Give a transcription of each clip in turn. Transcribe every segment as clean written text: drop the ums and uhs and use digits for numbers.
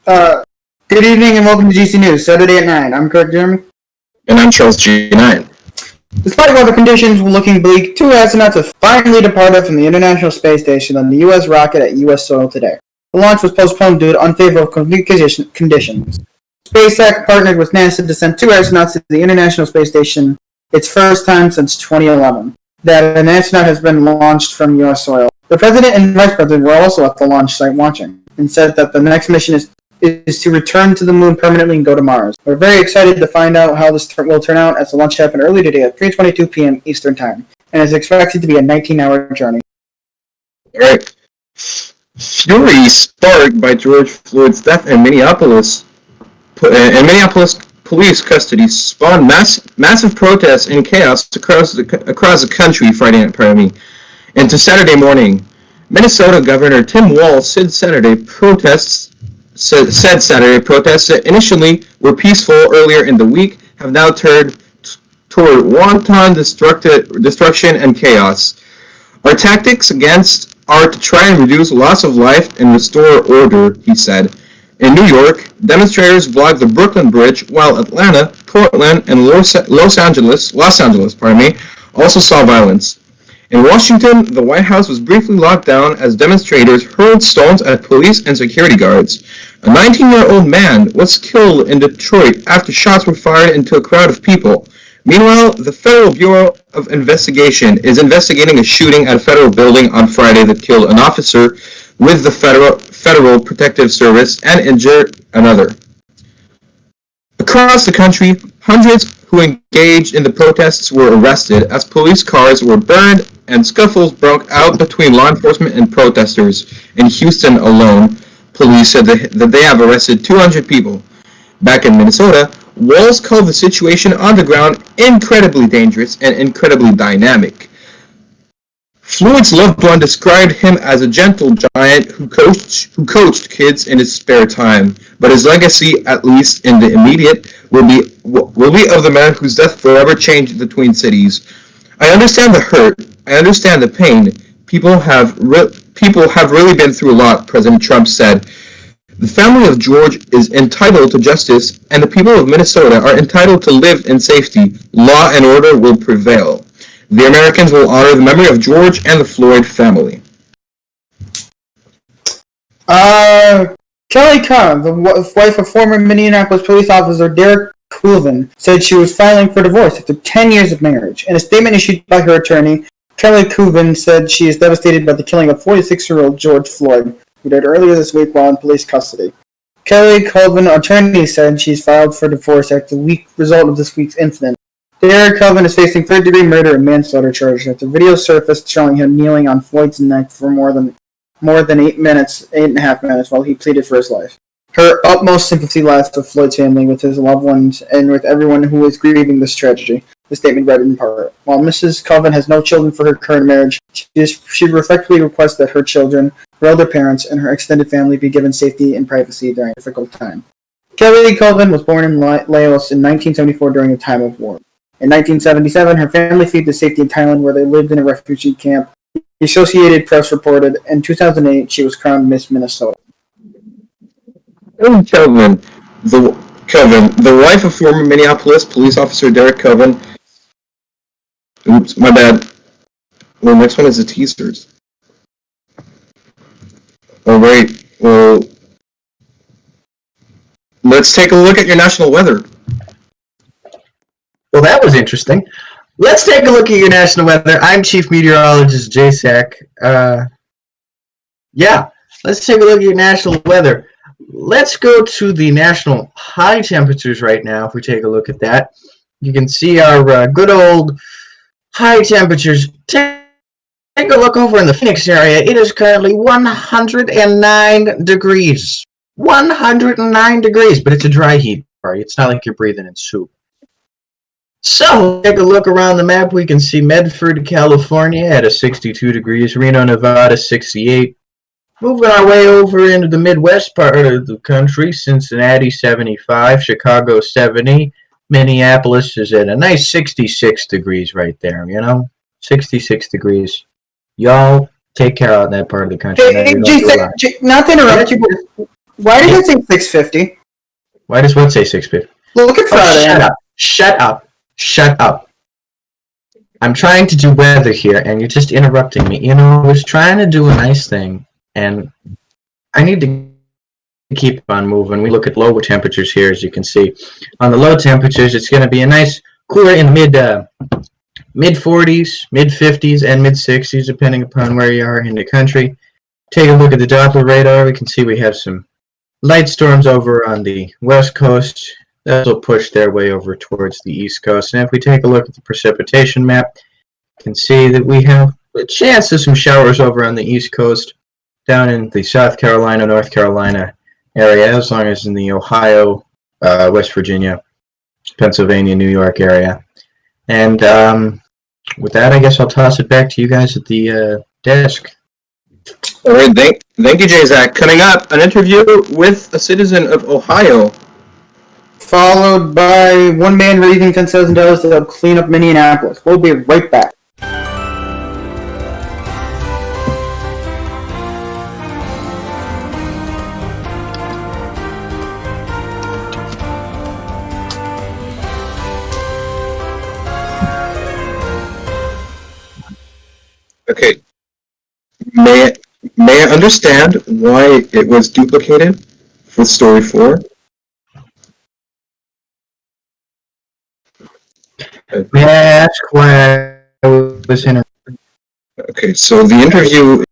Uh, Good evening and welcome to GC News, Saturday at 9. I'm qerqjeremy. And I'm Charles G9. Despite weather conditions looking bleak, two astronauts have finally departed from the International Space Station on the U.S. rocket at U.S. soil today. The launch was postponed due to unfavorable conditions. SpaceX partnered with NASA to send two astronauts to the International Space Station, its first time since 2011. That an astronaut has been launched from U.S. soil. The President and Vice President were also at the launch site watching, and said that the next mission is to return to the moon permanently and go to Mars. We're very excited to find out how this will turn out, as the launch happened early today at 3:22 p.m. Eastern Time, and is expected to be a 19-hour journey. All right. Fury sparked by George Floyd's death in Minneapolis police custody spawned massive protests and chaos across the country Friday night, into Saturday morning. Minnesota Governor Tim Walz said Saturday protests that initially were peaceful earlier in the week have now turned toward wanton destruction and chaos. Our tactics are to try and reduce loss of life and restore order, he said. In New York, demonstrators blocked the Brooklyn Bridge, while Atlanta, Portland, and Los Angeles, also saw violence. In Washington, the White House was briefly locked down as demonstrators hurled stones at police and security guards. A 19-year-old man was killed in Detroit after shots were fired into a crowd of people. Meanwhile, the Federal Bureau of Investigation is investigating a shooting at a federal building on Friday that killed an officer with the Federal Protective Service and injured another. Across the country, hundreds who engaged in the protests were arrested as police cars were burned and scuffles broke out between law enforcement and protesters. In Houston alone, police said that they have arrested 200 people. Back in Minnesota, Walz called the situation on the ground incredibly dangerous and incredibly dynamic. Floyd's loved one described him as a gentle giant who coached kids in his spare time, but his legacy, at least in the immediate, will be of the man whose death forever changed the Twin Cities. I understand the hurt. I understand the pain. People have really been through a lot, President Trump said. The family of George is entitled to justice, and the people of Minnesota are entitled to live in safety. Law and order will prevail. The Americans will honor the memory of George and the Floyd family. Kelly Cobb, the wife of former Minneapolis police officer Derek Chauvin, said she was filing for divorce after 10 years of marriage. In a statement issued by her attorney, Kelly Chauvin said she is devastated by the killing of 46-year-old George Floyd, who died earlier this week while in police custody. Kelly Chauvin attorney said she's filed for divorce after the result of this week's incident. Derek Chauvin is facing third-degree murder and manslaughter charges after video surfaced showing him kneeling on Floyd's neck for more than 8.5 minutes, while he pleaded for his life. Her utmost sympathy lies with Floyd's family, with his loved ones, and with everyone who is grieving this tragedy, the statement read in part. While Mrs. Chauvin has no children for her current marriage, she respectfully requests that her children, her elder parents, and her extended family be given safety and privacy during a difficult time. Kelly Chauvin was born in Laos in 1974 during a time of war. In 1977, her family fled to safety in Thailand, where they lived in a refugee camp. The Associated Press reported in 2008 she was crowned Miss Minnesota. Chauvin, the wife of former Minneapolis police officer Derek Chauvin. Oops, my bad. The next one is the teasers. All right. Well, let's take a look at your national weather. Well, that was interesting. Let's take a look at your national weather. I'm Chief Meteorologist JSAC. Let's take a look at your national weather. Let's go to the national high temperatures right now. If we take a look at that, you can see our good old high temperatures. Take a look over in the Phoenix area. It is currently 109 degrees. 109 degrees, but it's a dry heat party. It's not like you're breathing in soup. So, take a look around the map. We can see Medford, California at a 62 degrees, Reno, Nevada, 68. Moving our way over into the Midwest part of the country, Cincinnati, 75, Chicago, 70. Minneapolis is at a nice 66 degrees right there, 66 degrees. Y'all take care out in that part of the country. Not to interrupt you, Why did it say 6:50? Why does what say 6:50? Look at Friday. Shut up. Shut up. Shut up. I'm trying to do weather here, and you're just interrupting me. You know, I was trying to do a nice thing, and I need to keep on moving. We look at lower temperatures here, as you can see. On the low temperatures, it's going to be a nice cooler in the mid 40s, mid 50s, and mid 60s, depending upon where you are in the country. Take a look at the Doppler radar. We can see we have some light storms over on the west coast. That'll push their way over towards the east coast. And if we take a look at the precipitation map, you can see that we have a chance of some showers over on the east coast, down in the South Carolina, North Carolina area, as long as in the Ohio, West Virginia, Pennsylvania, New York area. And with that, I guess I'll toss it back to you guys at the desk. All right, thank you, Jay Zach. Coming up, an interview with a citizen of Ohio. Followed by one man raising $10,000 to help clean up Minneapolis. We'll be right back. Okay. May I understand why it was duplicated for story 4? May I ask why I was in? Okay, so the interview.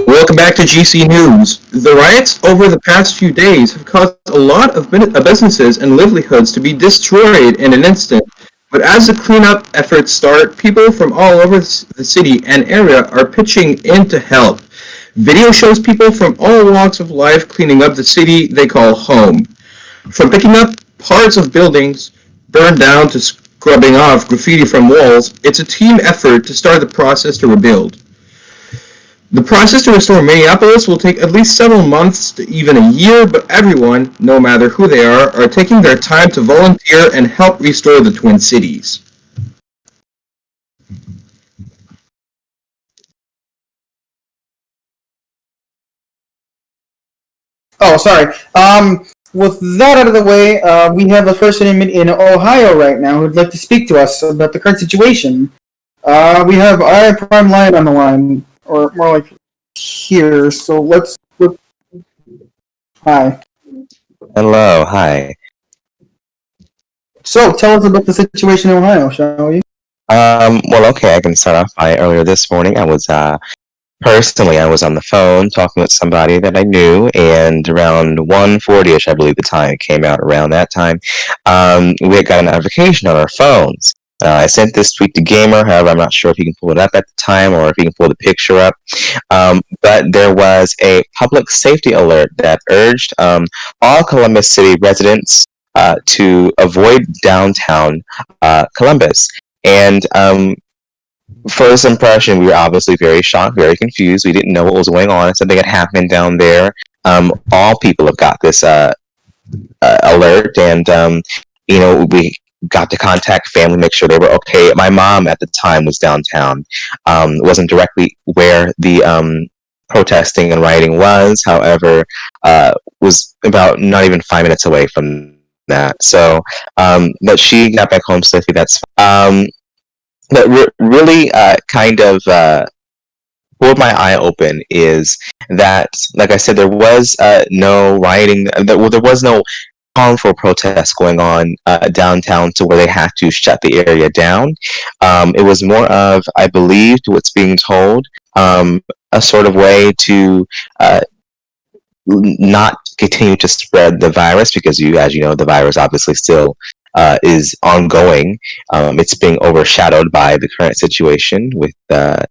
Welcome back to GC News. The riots over the past few days have caused a lot of businesses and livelihoods to be destroyed in an instant. But as the cleanup efforts start, people from all over the city and area are pitching in to help. Video shows people from all walks of life cleaning up the city they call home. From picking up parts of buildings burned down to scrubbing off graffiti from walls, it's a team effort to start the process to rebuild. The process to restore Minneapolis will take at least several months to even a year, but everyone, no matter who they are taking their time to volunteer and help restore the Twin Cities. Oh, sorry. With that out of the way, we have a person in Ohio right now who'd like to speak to us about the current situation. We have our Prime Lion on the line, or more like here. So let's. Hi. Hello, hi. So tell us about the situation in Ohio, shall we? Well, okay, I can start off by earlier this morning. I was on the phone talking with somebody that I knew, and around 1:40ish, I believe the time came out around that time, we had got a notification on our phones. I sent this tweet to Gamer, however, I'm not sure if he can pull it up at the time or if he can pull the picture up. But there was a public safety alert that urged all Columbus City residents to avoid downtown Columbus. And first impression, we were obviously very shocked, very confused. We didn't know what was going on. Something had happened down there. All people have got this alert, and we got to contact family, make sure they were okay. My mom at the time was downtown. It wasn't directly where the protesting and rioting was, however, was about not even 5 minutes away from that. So, but she got back home safely. That's that really kind of pulled my eye open is that, like I said, there was no rioting. There was no harmful protests going on downtown to where they had to shut the area down. It was more of, I believe, to what's being told, a sort of way to not continue to spread the virus, because as you know, the virus obviously still is ongoing. It's being overshadowed by the current situation with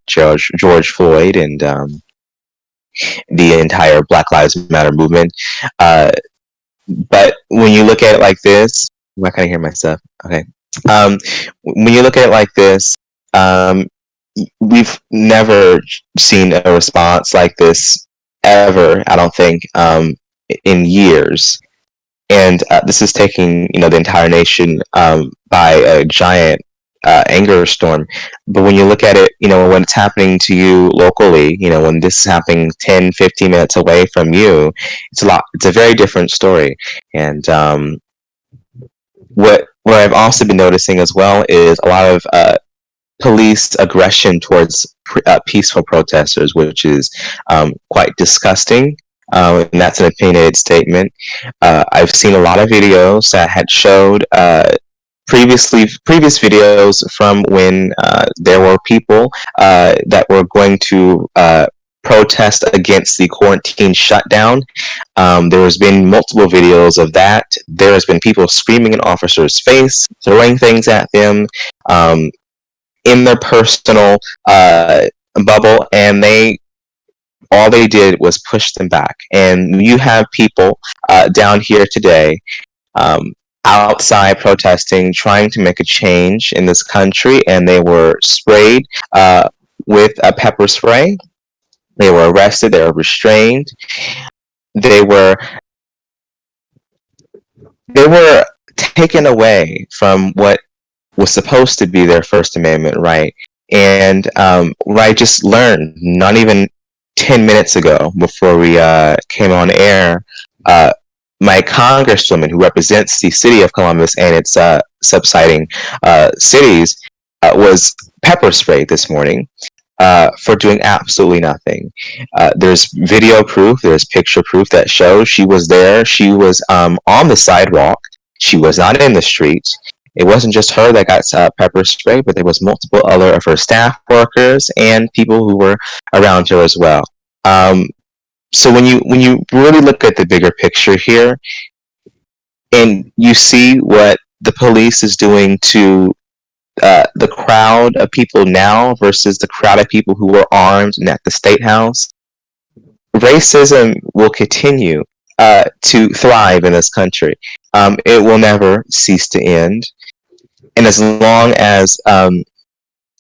George Floyd and the entire Black Lives Matter movement. But when you look at it like this, why can't I hear myself? Okay. When you look at it like this, we've never seen a response like this ever, I don't think, in years. And this is taking, the entire nation by a giant anger storm. But when you look at it, when it's happening to you locally, when this is happening 10, 15 minutes away from you, it's a very different story. And what I've also been noticing as well is a lot of police aggression towards peaceful protesters, which is quite disgusting. And that's an opinionated statement. I've seen a lot of videos that had showed previous videos from when there were people that were going to protest against the quarantine shutdown. There has been multiple videos of that. There has been people screaming in officers' face, throwing things at them in their personal bubble, and all they did was push them back. And you have people down here today outside protesting, trying to make a change in this country, and they were sprayed with a pepper spray. They were arrested. They were restrained. They were taken away from what was supposed to be their First Amendment right. And what I just learned, not even 10 minutes ago, before we came on air, my congresswoman who represents the city of Columbus and its subsiding cities was pepper sprayed this morning for doing absolutely nothing. There's video proof, there's picture proof that shows she was there. She was on the sidewalk. She was not in the streets. It wasn't just her that got pepper spray, but there was multiple other of her staff workers and people who were around her as well. So when you really look at the bigger picture here, and you see what the police is doing to the crowd of people now versus the crowd of people who were armed and at the State House, racism will continue to thrive in this country. It will never cease to end. And as long as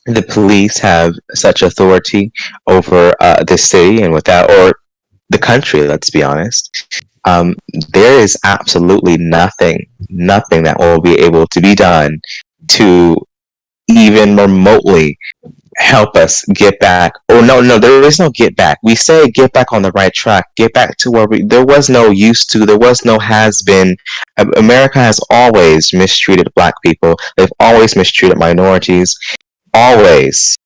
the police have such authority over the city and or the country, let's be honest, there is absolutely nothing that will be able to be done to even remotely help us get back. Oh no, there is no get back. We say get back on the right track, get back to where there was no used to, there was no has been. America has always mistreated black people. They've always mistreated minorities, always.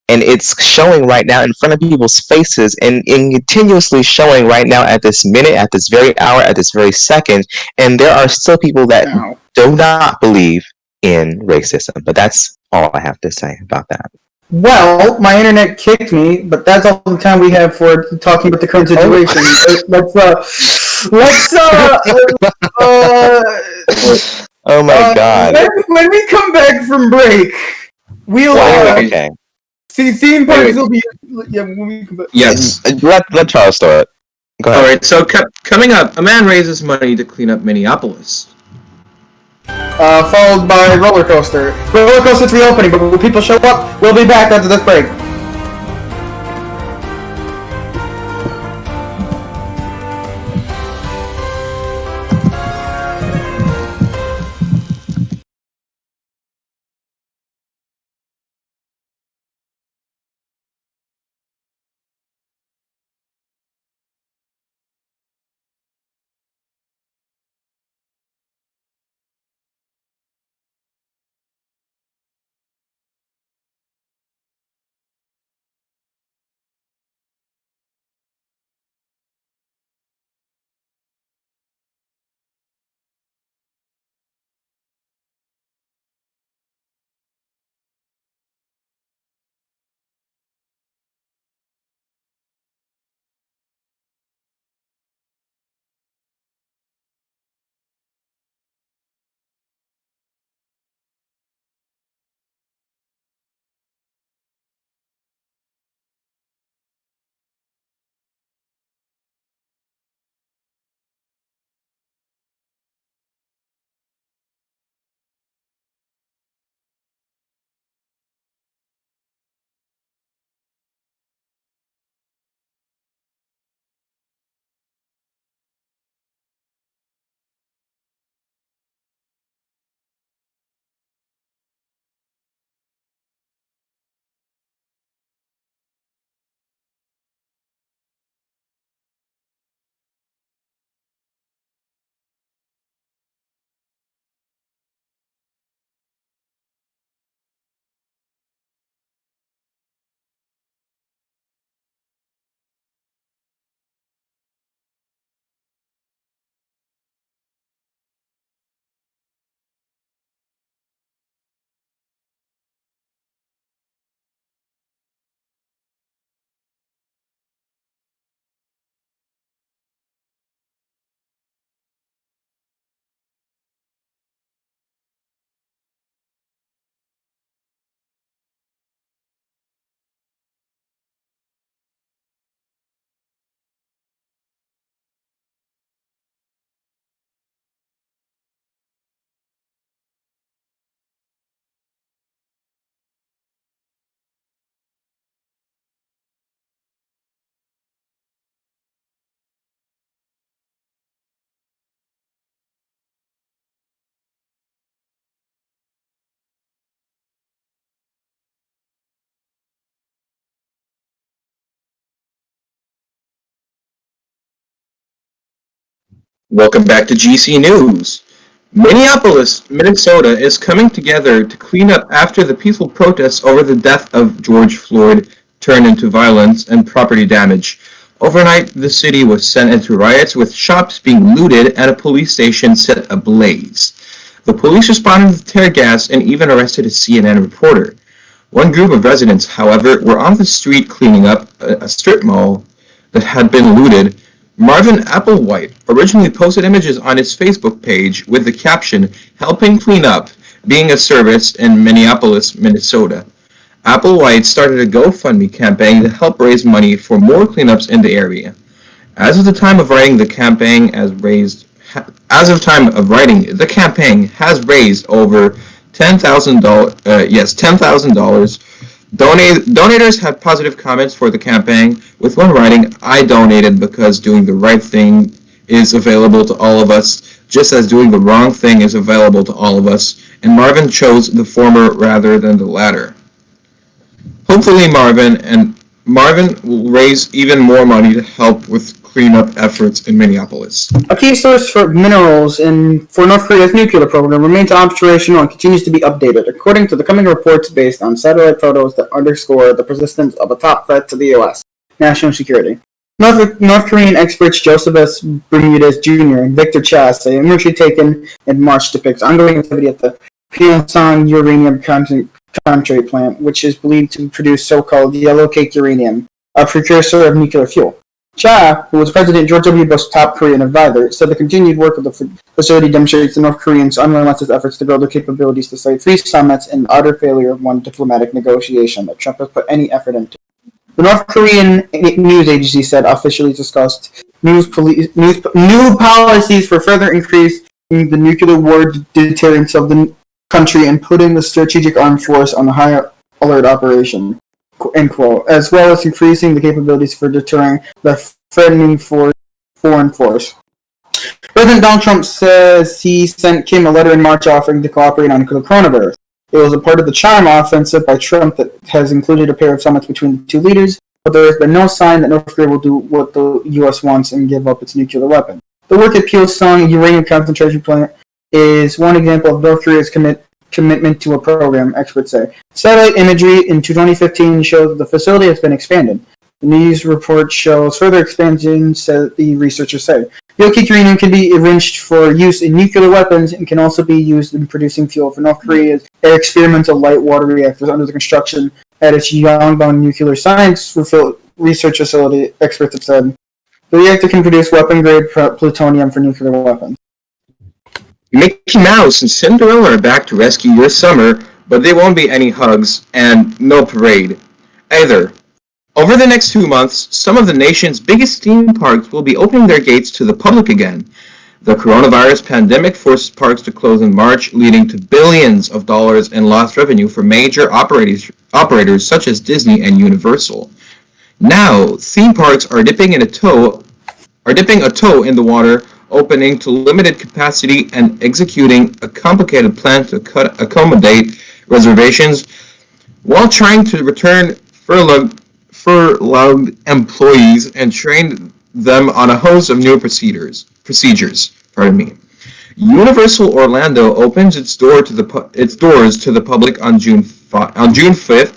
And it's showing right now in front of people's faces and continuously showing right now at this minute, at this very hour, at this very second. And there are still people that do not believe in racism. But that's all I have to say about that. Well, my internet kicked me, but that's all the time we have for talking about the current situation. Oh my God! When we come back from break, we'll okay. See, theme parties will be when we come back. Yes. Let Charles start. Go ahead. All right. So coming up, a man raises money to clean up Minneapolis. Followed by roller coaster. Roller coaster's reopening, but will people show up? We'll be back after this break. Welcome back to GC News. Minneapolis, Minnesota is coming together to clean up after the peaceful protests over the death of George Floyd turned into violence and property damage. Overnight, the city was sent into riots with shops being looted and a police station set ablaze. The police responded with tear gas and even arrested a CNN reporter. One group of residents, however, were on the street cleaning up a strip mall that had been looted. Marvin Applewhite originally posted images on his Facebook page with the caption, "Helping clean up," being a service in Minneapolis, Minnesota. Applewhite started a GoFundMe campaign to help raise money for more cleanups in the area. As of the time of writing, the campaign has raised over $10,000. $10,000. Donators have positive comments for the campaign, with one writing, "I donated because doing the right thing is available to all of us, just as doing the wrong thing is available to all of us," and Marvin chose the former rather than the latter. Hopefully Marvin will raise even more money to help with cleanup efforts in Minneapolis. A key source for minerals for North Korea's nuclear program remains operational and continues to be updated, according to the coming reports based on satellite photos that underscore the persistence of a top threat to the U.S. national security. North Korean experts Joseph S. Bermudez Jr. and Victor Cha say imagery taken in March depicts ongoing activity at the Pyeongchang uranium concentrate plant, which is believed to produce so-called yellow cake uranium, a precursor of nuclear fuel. Cha, who was President George W. Bush's top Korean advisor, said the continued work of the facility demonstrates the North Koreans' unrelenting efforts to build their capabilities to cite 3 summits and utter failure of one diplomatic negotiation that Trump has put any effort into. The North Korean news agency said officially discussed new policies for further increasing the nuclear war deterrence of the country and putting the strategic armed force on a high alert operation, end quote, as well as increasing the capabilities for deterring the threatening foreign force. President Donald Trump says he sent Kim a letter in March offering to cooperate on coronavirus. It was a part of the charm offensive by Trump that has included a pair of summits between the two leaders, but there has been no sign that North Korea will do what the U.S. wants and give up its nuclear weapon. The work at Pyeongchang uranium concentration plant is one example of North Korea's commitment to a program, experts say. Satellite imagery in 2015 shows that the facility has been expanded. The news report shows further expansion, said the researchers say. Yellow cake uranium can be enriched for use in nuclear weapons and can also be used in producing fuel for North Korea's experimental light water reactors under the construction at its Yongbyon Nuclear Science Research Facility, experts have said. The reactor can produce weapon-grade plutonium for nuclear weapons. Mickey Mouse and Cinderella are back to rescue your summer, but there won't be any hugs and no parade either. Over the next 2 months, some of the nation's biggest theme parks will be opening their gates to the public again. The coronavirus pandemic forced parks to close in March, leading to billions of dollars in lost revenue for major operators such as Disney and Universal. Now, theme parks are dipping a toe in the water, opening to limited capacity and executing a complicated plan to accommodate reservations while trying to return furloughed employees and train them on a host of new procedures. Universal Orlando opens its doors to the public on June 5th,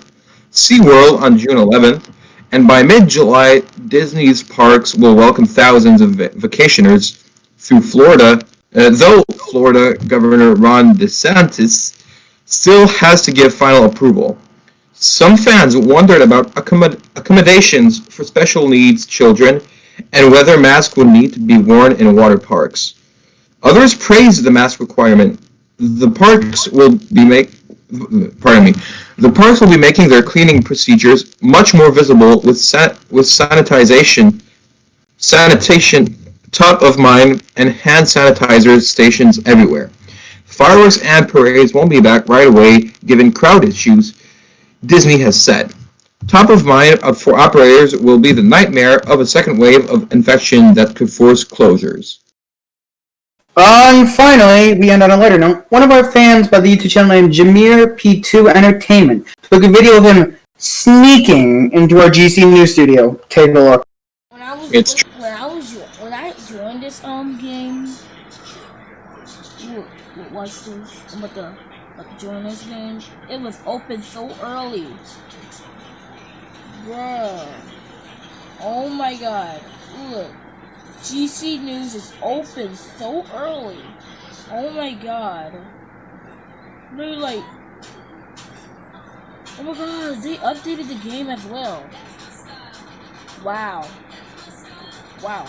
SeaWorld on June 11th, and by mid-July, Disney's parks will welcome thousands of vacationers through Florida, though Florida Governor Ron DeSantis still has to give final approval. Some fans wondered about accommodations for special needs children and whether masks would need to be worn in water parks. Others praised the mask requirement. The parks will be making their cleaning procedures much more visible with sanitation top of mind and hand sanitizer stations everywhere. Fireworks and parades won't be back right away given crowd issues, Disney has said. Top of mind for operators will be the nightmare of a second wave of infection that could force closures. And finally, we end on a lighter note. One of our fans by the YouTube channel named Jameer P2 Entertainment took a video of him sneaking into our GCNews studio. Take a look. When I joined this game, watch this. I'm about to join this game. It was open so early, bruh. Oh my god! Look, GCNews is open so early. Oh my god! They're like, oh my god! They updated the game as well. Wow. Wow.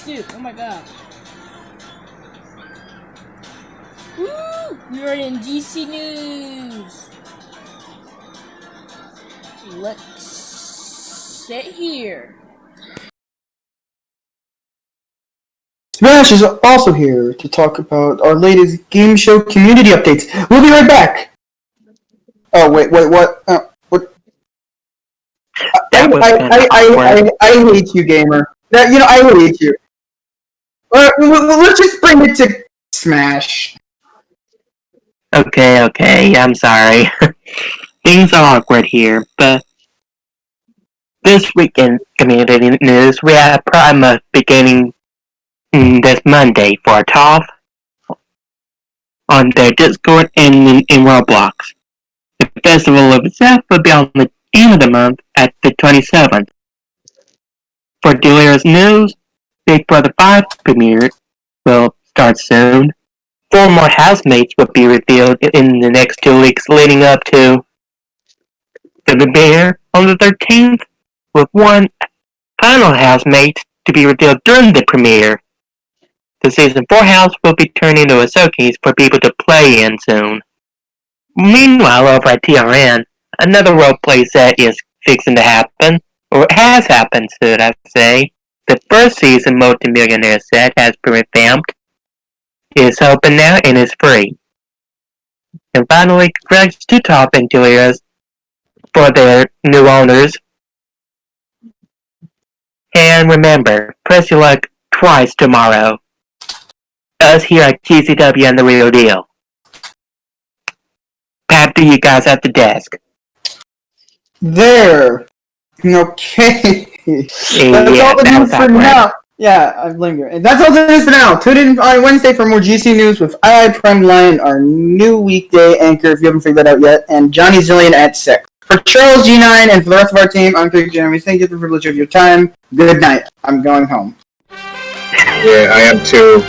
shoot. Oh my god. Woo! We are in GC News. Let's sit here. Smash is also here to talk about our latest game show community updates. We'll be right back. Oh, wait, what? What? I hate you, gamer. I hate you. Let's just bring it to Smash. Okay, I'm sorry. Things are awkward here, but this week in community news, we have Prima beginning this Monday for a talk on their Discord and in Roblox. The festival itself will be on the end of the month at the 27th. For Delirious News, Big Brother 5 premiere will start soon. 4 more housemates will be revealed in the next 2 weeks leading up to the premiere on the 13th, with one final housemate to be revealed during the premiere. The Season 4 house will be turned into a showcase for people to play in soon. Meanwhile, over at TRN, another roleplay set is fixing to happen, or it has happened, should I say. The first season Multimillionaire set has been revamped. It's open now and is free. And finally, congrats to Top and Delirious for their new owners. And remember, press your luck twice tomorrow. Us here at GCW and The Real Deal. Back to you guys at the desk. There. Okay. That's all the news for now. Yeah, I linger. And that's all the news for now. Tune in on Wednesday for more GC News with I Prime Lion, our new weekday anchor, if you haven't figured that out yet, and Johnny Zillion at 6. For Charles G9 and for the rest of our team, I'm qerqjeremy. Thank you for the privilege of your time. Good night. I'm going home. Yeah, I am too.